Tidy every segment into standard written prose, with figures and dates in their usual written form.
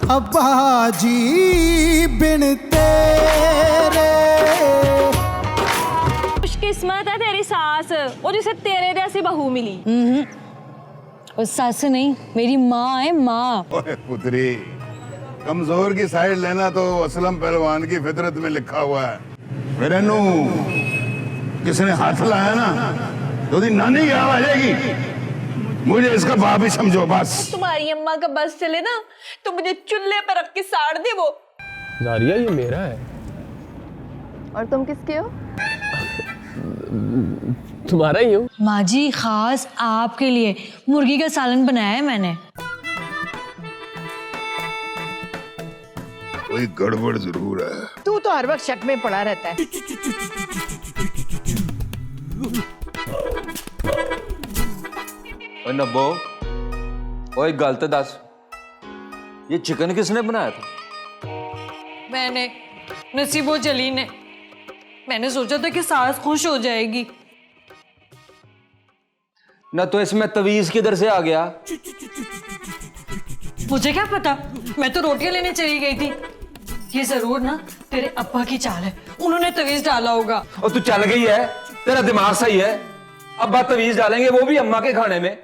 अब्बा जी बिन तेरे। खुशकिस्मत है तेरी सास, वो जिसे तेरे जैसी बहू मिली। और सास नहीं, मेरी माँ है माँ। ओए पुत्री, कमजोर की साइड लेना तो असलम पहलवान की फितरत में लिखा हुआ है। मेरे नू किसने हाथ लाया ना तो दी नानी की आवाज आएगी। मुझे इसका बाप ही समझो बस। तुम्हारी अम्मा का बस चले ना तो मुझे चूल्हे पर रख के साड़ दे वो। जारिया ये मेरा है। और तुम किसके हो? तुम्हारा ही हूँ। माँ जी खास आपके लिए मुर्गी का सालन बनाया है मैंने। कोई गड़बड़ जरूर है। तू तो हर वक्त शक में पड़ा रहता है। ओए नब्बो, ओए गल तो दस, ये चिकन किसने बनाया था? मैंने, नसीबो जली ने। मैंने सोचा था कि सास खुश हो जाएगी। ना तो इसमें तवीज किधर से आ गया? मुझे क्या पता, मैं तो रोटियां लेने चली गई थी। ये जरूर ना तेरे अब्बा की चाल है, उन्होंने तवीज डाला होगा। और तू चल गई है, तेरा दिमाग सही है। अब बात तवीज डालेंगे, वो भी अम्मा के खाने में।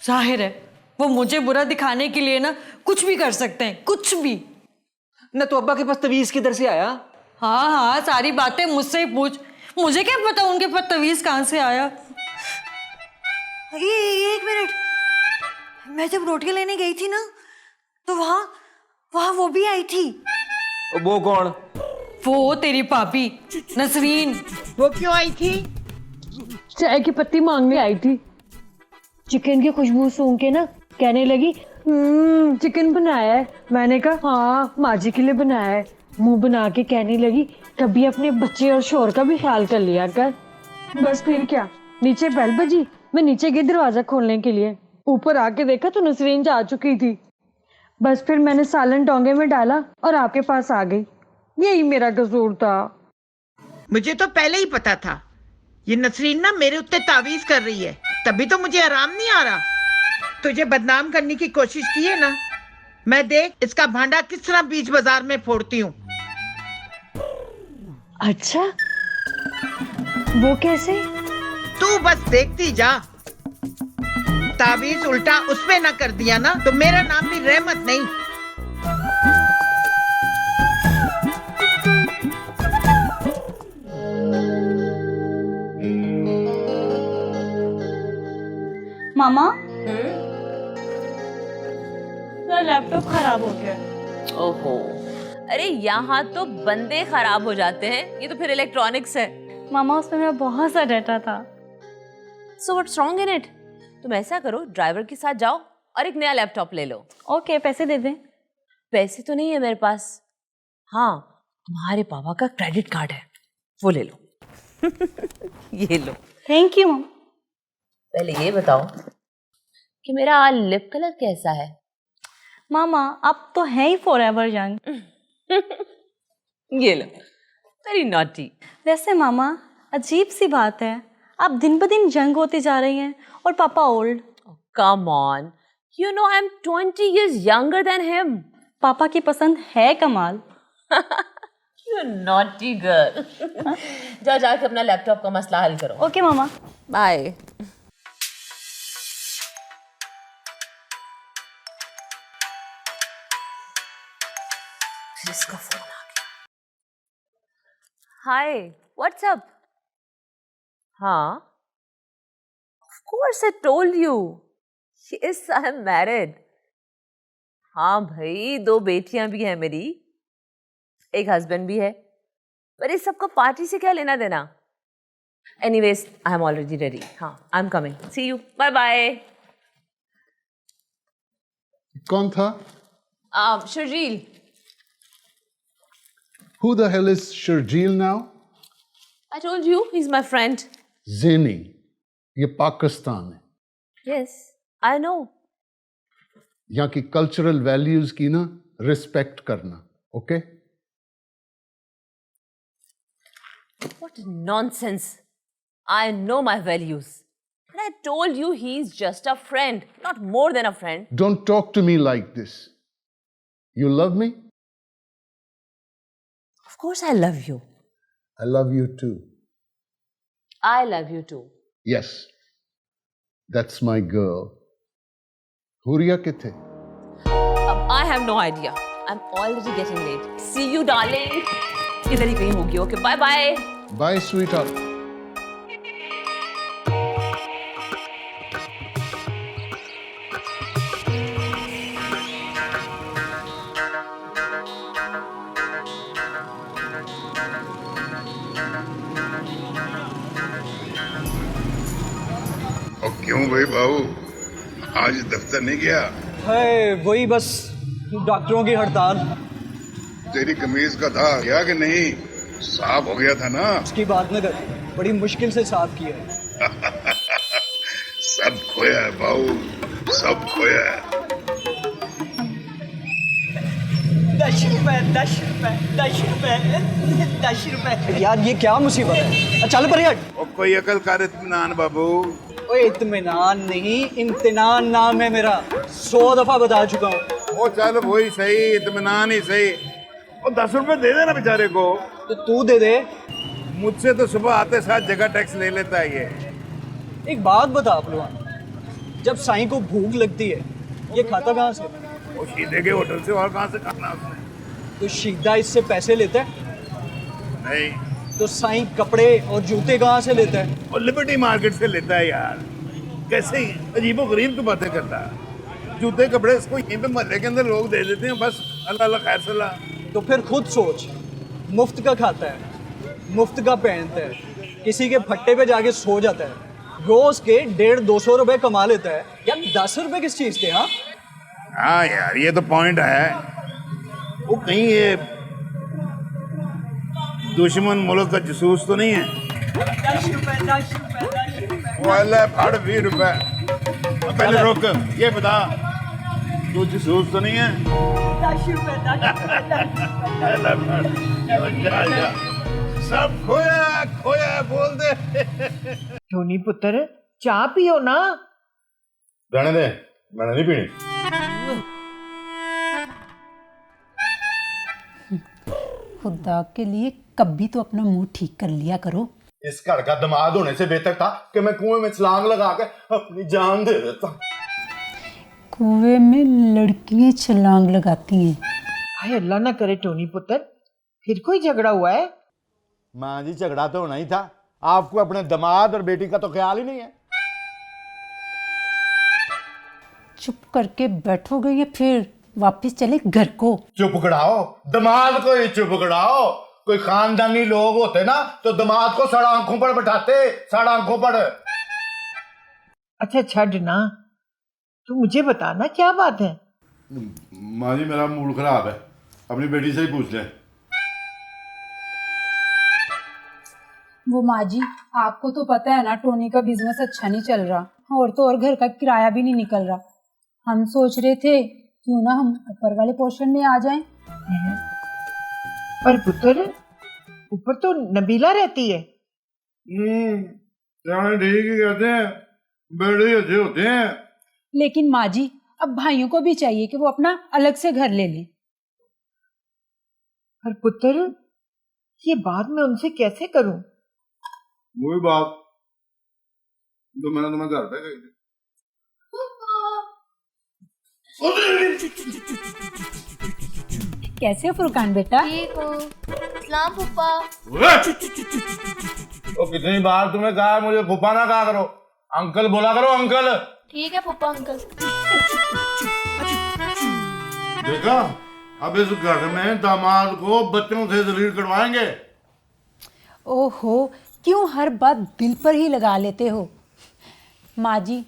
जाहिर है वो मुझे बुरा दिखाने के लिए ना कुछ भी कर सकते हैं, कुछ भी। ना तो अब्बा के पास तवीज किधर से आया? हाँ हाँ, सारी बातें मुझसे ही पूछ। मुझे क्या पता उनके पास तवीज कहाँ से आया। ये एक मिनट, मैं जब रोटियां लेने गई थी ना तो वहाँ वहाँ वो भी आई थी। वो कौन? वो तेरी भाभी नसरीन। वो क्यों आई थी? चाय की पत्ती मांगने आई थी। चिकन की खुशबू सूंघ के ना कहने लगी चिकन बनाया है। मैंने कहा हाँ माँ जी के लिए बनाया है। मुंह बना के कहने लगी कभी अपने बच्चे और शोर का भी ख्याल कर लिया कर। बस फिर क्या, नीचे बेल बजी, मैं नीचे गई दरवाजा खोलने के लिए। ऊपर आके देखा तो नसरीन जा चुकी थी। बस फिर मैंने सालन डोंगे में डाला और आपके पास आ गई। यही मेरा कसूर था। मुझे तो पहले ही पता था ये नसरीन ना मेरे उत्ते तावीज कर रही है, तभी तो मुझे आराम नहीं आ रहा। तुझे बदनाम करने की कोशिश की है ना, मैं देख इसका भांडा किस तरह बीच बाजार में फोड़ती हूँ। अच्छा, वो कैसे? तू बस देखती जा। तावीज उल्टा उस पे ना कर दिया ना तो मेरा नाम भी रहमत नहीं। मामा, लैपटॉप खराब हो गया। ओहो, अरे यहाँ तो बंदे खराब हो जाते हैं, ये तो फिर इलेक्ट्रॉनिक्स है। मामा उसमें मेरा बहुत सा डाटा था। So what's wrong in it? तुम ऐसा करो, ड्राइवर के साथ जाओ और एक नया लैपटॉप ले लो। ओके, पैसे दे दें। पैसे तो नहीं है मेरे पास। हाँ, तुम्हारे पापा का क्रेडिट कार्ड है, वो ले लो। ये लो। थैंक यू मम। पहले ये बताओ कि मेरा लिप कलर कैसा है? मामा आप तो हैं ही फॉरएवर यंग। ये लो। Very naughty. वैसे मामा अजीब सी बात है, आप दिन ब दिन यंग होती जा रही हैं और पापा old. Come on, you know I am 20 years younger than him. पापा की पसंद है कमाल। You naughty girl. जाओ जाके अपना लैपटॉप का मसला हल करो। ओके मामा, बाय। इसका फोन आ गया। हाय, व्हाट्स अप? हाँ, of course I told you. Yes, I am married. हाँ भाई, 2 बेटियां भी हैं मेरी, एक हस्बैंड भी है, पर इस सबको पार्टी से क्या लेना देना? Anyways, I am already ready. हाँ, I am coming. See you, bye bye. कौन था? Sharjeel. Who the hell is Sharjeel now? I told you, he's my friend. ज़ेनी, ये पाकिस्तान है। Yes, I know. यहाँ की कल्चरल वैल्यूज की ना रिस्पेक्ट करना, okay? What nonsense. I know my values. And I told you he's just a friend, not more than a friend. Don't talk to me like this. You love me? Of course I love you. I love you too. I love you too. Yes. That's my girl. Huria kithe? I have no idea. I'm already getting late. See you, darling. इधर ही कहीं होगी. Okay, bye bye. Bye, sweetheart. और क्यों भाई बाबू, आज दफ्तर नहीं गया? है वही बस डॉक्टरों की हड़ताल। तेरी कमीज का था क्या कि नहीं? साफ हो गया था ना? उसकी बात न कर, बड़ी मुश्किल से साफ किया है। सब खोया है बाबू, सब खोया है। 10 रुपए 10 रुपए 10 रुपए 10 रुपए। यार ये क्या मुसीबत है? चल पर हट। और कोई अकल कर इत्मीनान बाबू। ओए इत्मीनान नहीं, इम्तिनान नाम है मेरा। 100 दफा बता चुका हूँ। वो चल वही सही, इत्मीनान ही सही। और 10 रुपए दे देना बेचारे को। तो तू दे दे। मुझसे तो सुबह आते साथ जगह टैक्स ले लेता है ये। एक बात बता पहलवान, जब साईं को भूख लगती है ये खाता कहाँ से? वो शीदे के होटल से, और कहाँ से खाना उसने? तो शीदा इससे पैसे लेता है? नहीं। तो साईं कपड़े और जूते कहाँ से लेता है? और लिबर्टी मार्केट से लेता है यार। कैसे अजीबो गरीब की बातें करता है। जूते कपड़े इसको यहीं पे मोहल्ले के अंदर लोग दे देते हैं, बस अल्लाह अल्लाह खैर सलाह। तो फिर खुद सोच, मुफ्त का खाता है, मुफ्त का पहनता है, किसी के फट्टे पे जाके सो जाता है, रोज के 150-200 रुपए कमा लेता है। यार 10 रुपए किस चीज के? हाँ हाँ यार, ये तो पॉइंट है। वो कहीं ये दुश्मन मुल्क का जसूस तो नहीं है? 10 रुपए 10 रुपए 10 रुपए। वो अल्लाह फाड़ 20 रुपए। पहले रुक, ये बता तू जसूस तो नहीं है? 10 रुपए 10 रुपए। सब खोया खोया बोल दे। टोनी पुत्र चाय पियो ना। रहने दे, मैंने नहीं पीनी। खुदा के लिए कभी तो अपना मुंह ठीक कर लिया करो। इस घर का दामाद होने से बेहतर था कि मैं कुएं में छलांग लगा के अपनी जान दे देता। कुएं में लड़कियां छलांग लगाती हैं। हाय अल्लाह ना करे टोनी पुत्र, फिर कोई झगड़ा हुआ है? माँ जी झगड़ा तो होना ही था। आपको अपने दामाद और बेटी का तो ख्याल ही नहीं है। चुप करके बैठोगे या फिर वापस चले घर को? चुप कराओ, दामाद को ही चुप कराओ। कोई खानदानी लोग होते ना तो दामाद को साढ़ा आंखों पर बैठाते, साढ़ा आंखों पर। अच्छा छड़ ना, तू मुझे बताना क्या बात है? माँ जी मेरा मूड खराब है, अपनी बेटी से ही पूछ ले। वो माँ जी, आपको तो पता है ना टोनी का बिजनेस अच्छा नहीं चल रहा, और तो और घर का किराया भी नहीं निकल रहा। हम सोच रहे थे क्यों ना हम ऊपर वाले पोर्शन में आ जाएं। पर पुत्र ऊपर तो नबीला रहती है। ठीक ही कहते हैं, बड़े अच्छे होते हैं। लेकिन माँ जी अब भाइयों को भी चाहिए कि वो अपना अलग से घर ले लें। पर पुत्र ये बात मैं उनसे कैसे करूं? वही बात तो मैंने तुम्हें घर पे कही थी। कैसे हो फुरकान बेटा? ठीक हो? सलाम फूफा। तो कितनी बार तुम्हें कहा मुझे फूफा ना कहा करो, अंकल बोला करो अंकल। ठीक है फूफा अंकल। देखा, अब इस घर में दामाद को बच्चों से जलील करवाएंगे। ओहो, क्यों हर बात दिल पर ही लगा लेते हो? माँ जी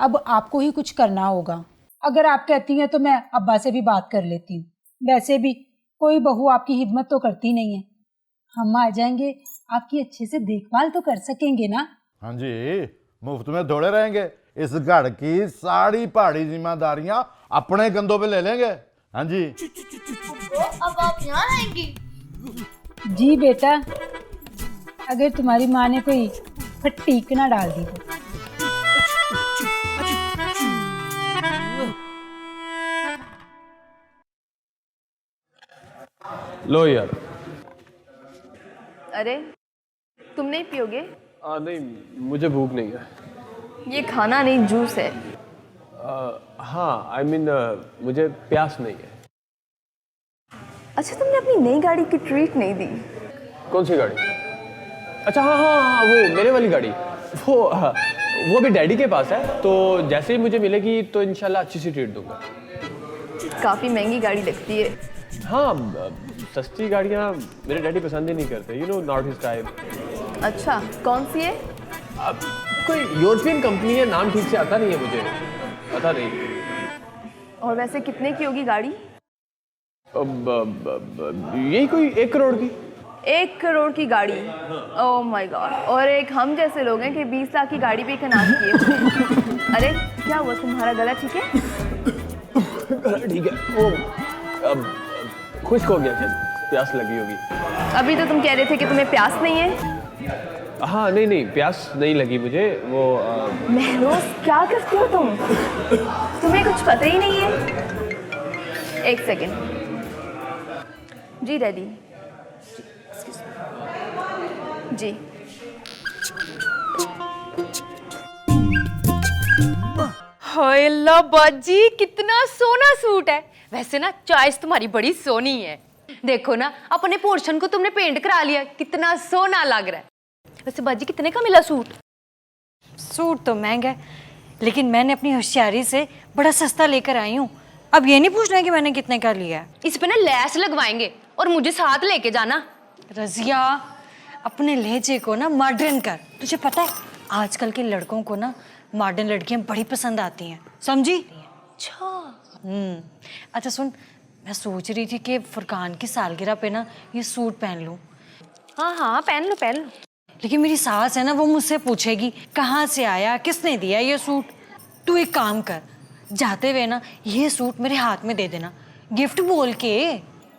अब आपको ही कुछ करना होगा। अगर आप कहती हैं तो मैं अब्बा से भी बात कर लेती हूँ। वैसे भी कोई बहू आपकी हिम्मत तो करती नहीं है। हम आ जाएंगे, आपकी अच्छे से देखभाल तो कर सकेंगे ना? हाँ जी, मुफ्त में दौड़े रहेंगे। इस घर की सारी पहाड़ी जिम्मेदारियां अपने कंधों पे ले लेंगे। हाँ जी। अब आप यहाँ रहेंगी? जी बेटा, अगर तुम्हारी माँ ने कोई फटीक ना डाल दी तो। लो यार। अरे तुम नहीं पियोगे? नहीं, मुझे भूख नहीं है। ये खाना नहीं, जूस है। हाँ, आई मीन मुझे प्यास नहीं है। अच्छा, तुमने अपनी नई गाड़ी की ट्रीट नहीं दी? कौन सी गाड़ी? अच्छा हाँ हाँ हाँ, वो मेरे वाली गाड़ी। वो भी डैडी के पास है, तो जैसे ही मुझे मिलेगी तो इंशाल्लाह अच्छी सी ट्रीट दूंगा। काफी महंगी गाड़ी लगती है। हाँ, सस्ती गाड़ियाँ मेरे डैडी पसंद ही नहीं करते, you know, not his type. अच्छा, कौन सी है? कोई यूरोपियन कंपनी है, नाम ठीक से आता नहीं है मुझे, पता नहीं। और वैसे कितने की होगी गाड़ी? यही कोई 1 करोड़ की। 1 करोड़ की गाड़ी? Oh my God. और एक हम जैसे लोग हैं कि 20 लाख की गाड़ी भी खरीद किए। अरे क्या हुआ, तुम्हारा गला ठीक है? ठीक है, वो अब खुश्क हो गया, शायद प्यास लगी होगी। अभी तो तुम कह रहे थे कि तुम्हें प्यास नहीं है। हाँ नहीं नहीं, प्यास नहीं लगी मुझे, वो महरोज क्या करते हो तुम? तुम्हें कुछ पता ही नहीं है। 1 सेकेंड। जी डैडी। जी हाय अल्लाह बाजी, कितना सोना सूट है। वैसे ना चॉइस तुम्हारी बड़ी सोनी है। देखो ना, अपने पोर्शन को तुमने पेंट करा लिया, कितना सोना लग रहा है। वैसे बाजी कितने का मिला सूट? सूट तो महंगा है, लेकिन मैंने अपनी होशियारी से बड़ा सस्ता लेकर आई हूँ। अब ये नहीं पूछना है कि मैंने कितने का लिया है। इस पे ना लैस लगवाएंगे और मुझे साथ लेके जाना। रजिया, अपने लहजे को ना मॉडर्न कर। तुझे पता है आजकल के लड़कों को ना मॉडर्न लड़कियां बड़ी पसंद आती हैं, समझी? अच्छा। अच्छा सुन, मैं सोच रही थी कि फुरकान की सालगिरह पे ना ये सूट पहन लूं। हाँ हाँ, पहन लो पहन लो। लेकिन मेरी सास है ना, वो मुझसे पूछेगी कहाँ से आया, किसने दिया ये सूट। तू एक काम कर, जाते हुए ना ये सूट मेरे हाथ में दे देना, गिफ्ट बोल के।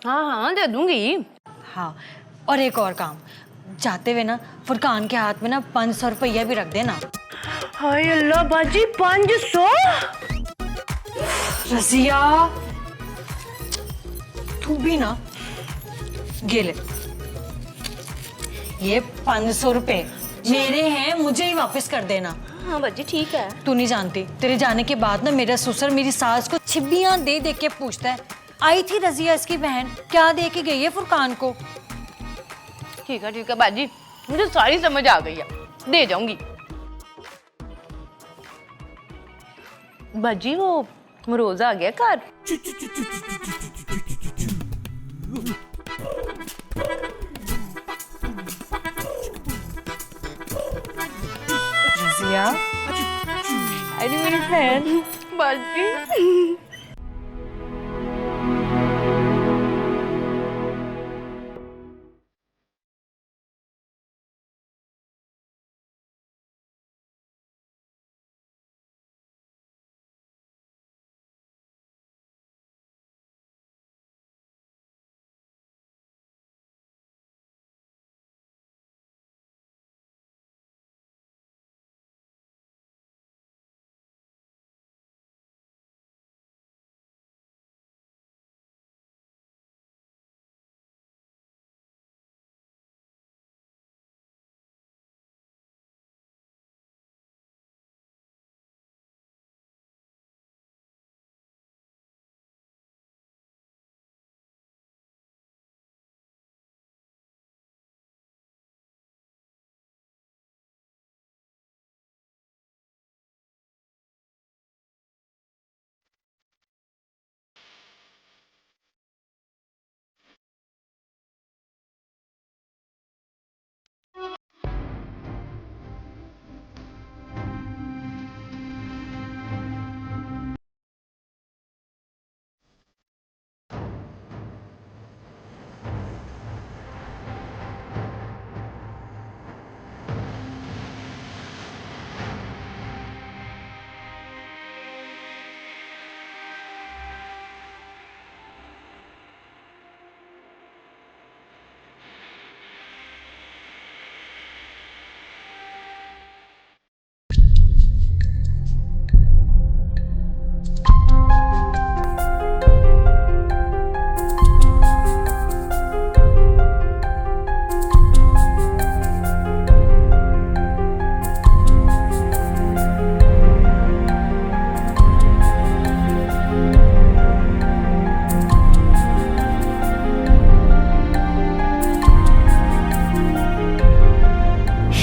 हाँ हाँ, दे दूंगी। हाँ, और एक और काम, जाते हुए ना फुरकान के हाथ में ना 500 रुपया भी रख देना। हाय अल्लाह बाजी, 500? रजिया, तू भी ना, ये ले, ये 500 रुपए मेरे हैं, मुझे ही वापस कर देना। हाँ बाजी ठीक है। तू नहीं जानती, तेरे जाने के बाद ना मेरा ससुर मेरी सास को छिब्बियां दे दे के पूछता है, आई थी रजिया इसकी बहन, क्या दे के गई है फुरकान को। ठीक है बाजी, मुझे सारी समझ आ गई है, दे जाऊंगी। बाजी वो मरोज आ गया घर। रजिया, अरे मेरी बहन। बाजी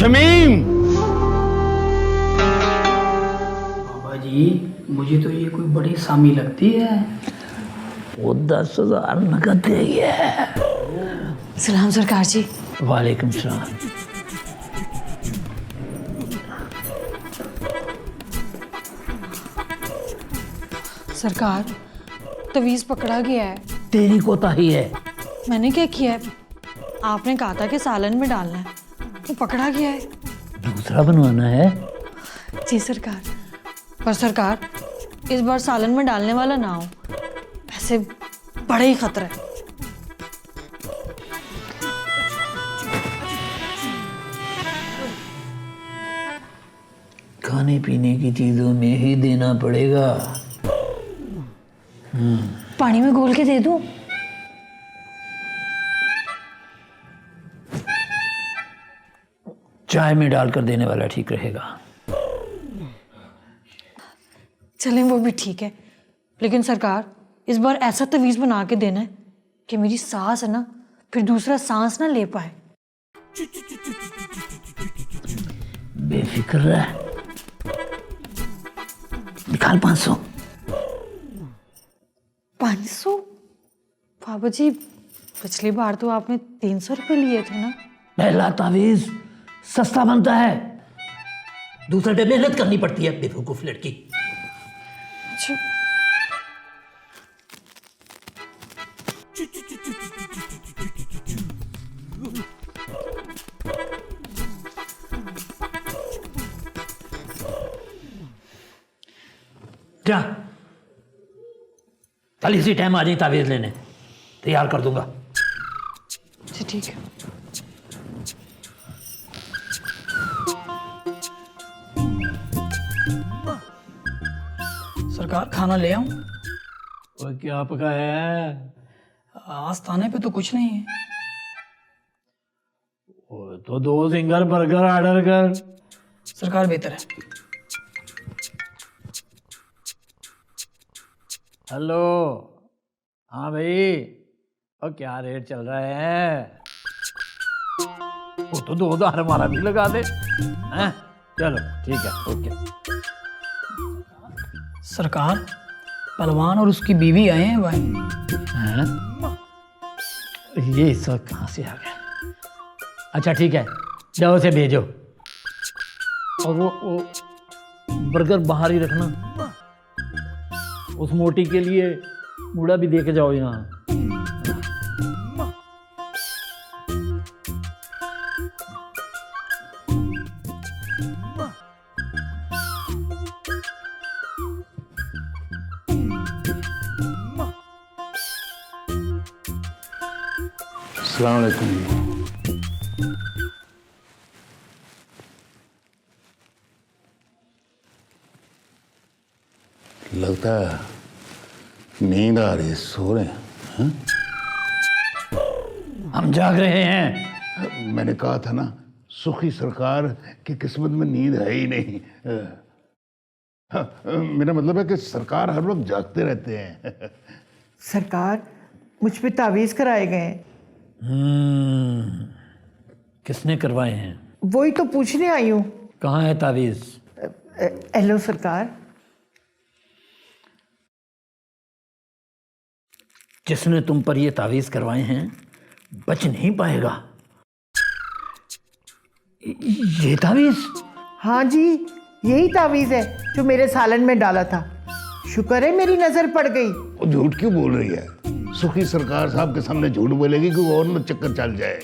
शमीम। बाबा जी मुझे तो ये कोई बड़ी सामी लगती है। वो 10,000 नकद दे गया। सलाम सरकार जी। वालेकुम सलाम। सरकार तवीज़ पकड़ा गया है। तेरी कोताही है। मैंने क्या किया है? आपने कहा था कि सालन में डालना है, वो पकड़ा गया है। दूसरा बनवाना है। जी सरकार। पर सरकार इस बार सालन में डालने वाला ना हो, ऐसे बड़ा ही खतरा है। खाने पीने की चीजों में ही देना पड़ेगा। पानी में घोल के दे दूं? चाय में डालकर देने वाला ठीक रहेगा। चलें वो भी ठीक है, लेकिन सरकार इस बार ऐसा तवीज़ बना के देना है कि मेरी सास है ना फिर दूसरा सांस ना ले पाए। बेफिक्र रह। निकाल 500। 500? बाबा जी पिछली बार तो आपने 300 रुपये लिए थे ना। पहला तावीज सस्ता बनता है, दूसरे पे मेहनत करनी पड़ती है बेवकूफ लड़की। अच्छा। जा कल इसी टाइम आ जाए, तावीज लेने तैयार कर दूंगा। अच्छा ठीक है। सरकार खाना ले आऊं? और क्या पकाया है? आस्थाने पे तो कुछ नहीं है। तो 2 सिंगल बर्गर ऑर्डर कर। सरकार बेहतर है। हेलो, हाँ भाई, और क्या रेट चल रहा है? वो तो 2,000 हमारा भी लगा दे। हैं? चलो ठीक है, ओके। सरकार पहलवान और उसकी बीवी आए हैं भाई। हैं? ये सब कहाँ से आ गया? अच्छा ठीक है, जाओ उसे भेजो, और वो बर्गर बाहर ही रखना। उस मोटी के लिए मूड़ा भी दे के जाओ यहाँ। अस्सलाम वालेकुम। लगता है नींद आ रही है, सो रहे हैं? हम जाग रहे हैं। मैंने कहा था ना, सुखी सरकार की किस्मत में नींद है ही नहीं। मेरा मतलब है कि सरकार हर वक्त जागते रहते हैं। सरकार मुझ पे तावीज कराए गए हैं। किसने करवाए हैं? वही तो पूछने आई हूँ। कहाँ है तावीज? हेलो सरकार। जिसने तुम पर ये तावीज करवाए हैं बच नहीं पाएगा। ये तावीज? हाँ जी, यही तावीज है जो मेरे सालन में डाला था। शुक्र है मेरी नजर पड़ गई। वो झूठ क्यों बोल रही है? सुखी सरकार साहब के सामने झूठ बोलेगी कि और न चक्कर चल जाए।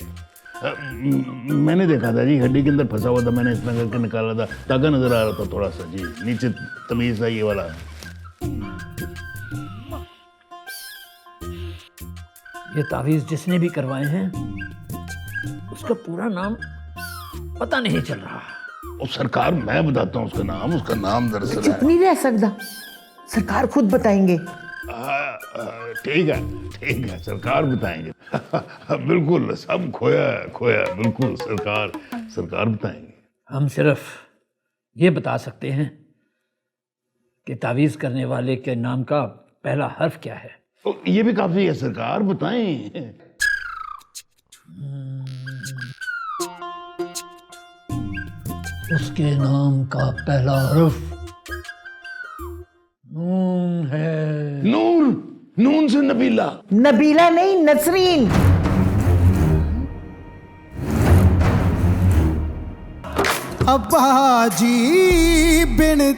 मैंने देखा था जी, हड्डी के अंदर फंसा हुआ था, मैंने इतना करके निकाला था, तागा नजर आ रहा था थोड़ा सा जी, नीचे तमीज था ये वाला। ये तावीज जिसने भी करवाए हैं उसका पूरा नाम पता नहीं चल रहा। और सरकार मैं बताता हूँ उसका नाम दरअसल चुप नहीं रह सकता, सरकार खुद बताएंगे। ठीक है सरकार बताएंगे। बिल्कुल, सब खोया बिल्कुल, सरकार बताएंगे। हम सिर्फ ये बता सकते हैं कि तावीज करने वाले के नाम का पहला हर्फ क्या है। ये भी काफी है, सरकार बताएं। उसके नाम का पहला हर्फ नून है। नून? नून से नबीला? नबीला नहीं, नसरीन। अब्बा जी बिन